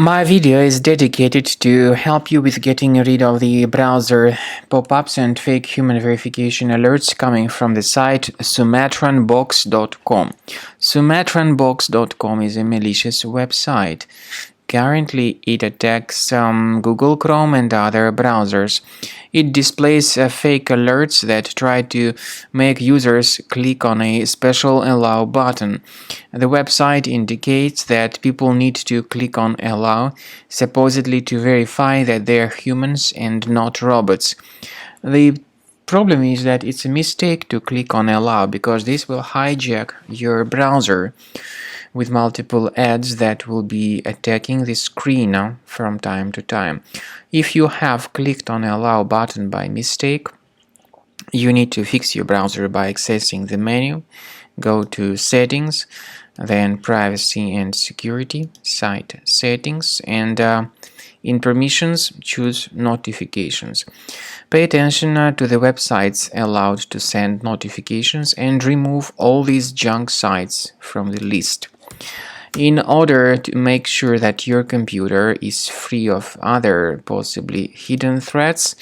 My video is dedicated to help you with getting rid of the browser pop-ups and fake human verification alerts coming from the site sumatranbox.com. Sumatranbox.com is a malicious website. Currently, it attacks Google Chrome and other browsers. It displays fake alerts that try to make users click on a special allow button. The website indicates that people need to click on allow, supposedly to verify that they're humans and not robots. The problem is that it's a mistake to click on allow because this will hijack your browser with multiple ads that will be attacking the screen from time to time. If you have clicked on allow button by mistake, you need to fix your browser by accessing the menu, go to settings, then privacy and security, site settings, and in permissions choose notifications. Pay attention to the websites allowed to send notifications and remove all these junk sites from the list. In order to make sure that your computer is free of other possibly hidden threats,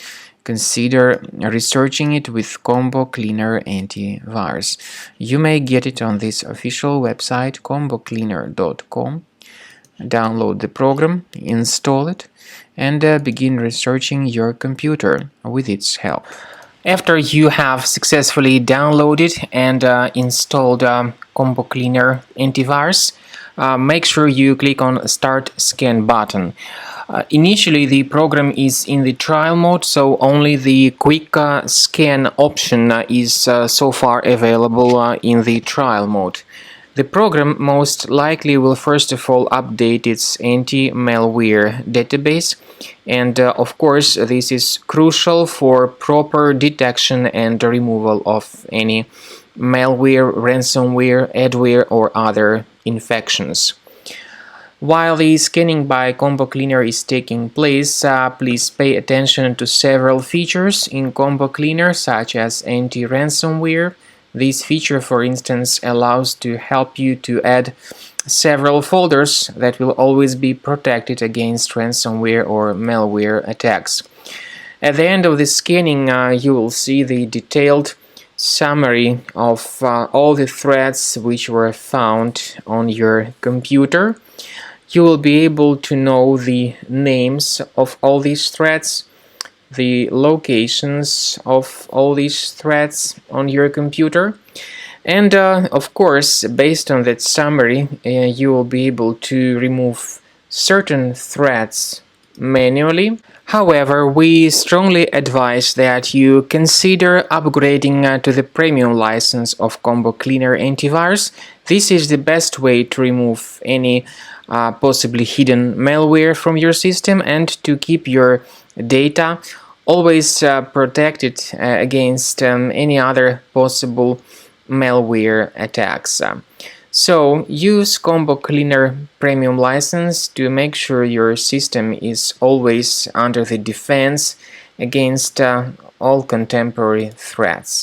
consider researching it with Combo Cleaner Antivirus. You may get it on this official website combocleaner.com. Download the program, install it, and begin researching your computer with its help. After you have successfully downloaded and installed Combo Cleaner Antivirus, make sure you click on Start Scan button. Initially, the program is in the trial mode, so only the quick scan option is so far available in the trial mode. The program most likely will first of all update its anti-malware database, and of course this is crucial for proper detection and removal of any malware, ransomware, adware or other infections. While the scanning by Combo Cleaner is taking place, please pay attention to several features in Combo Cleaner such as anti-ransomware. This feature, for instance, allows to help you to add several folders that will always be protected against ransomware or malware attacks. At the end of the scanning, you will see the detailed summary of all the threats which were found on your computer. You will be able to know the names of all these threats, the locations of all these threats on your computer, and of course, based on that summary, you will be able to remove certain threats manually. However, we strongly advise that you consider upgrading to the premium license of Combo Cleaner Antivirus. This is the best way to remove any possibly hidden malware from your system and to keep your data always protected against any other possible malware attacks. So use Combo Cleaner Premium license to make sure your system is always under the defense against all contemporary threats.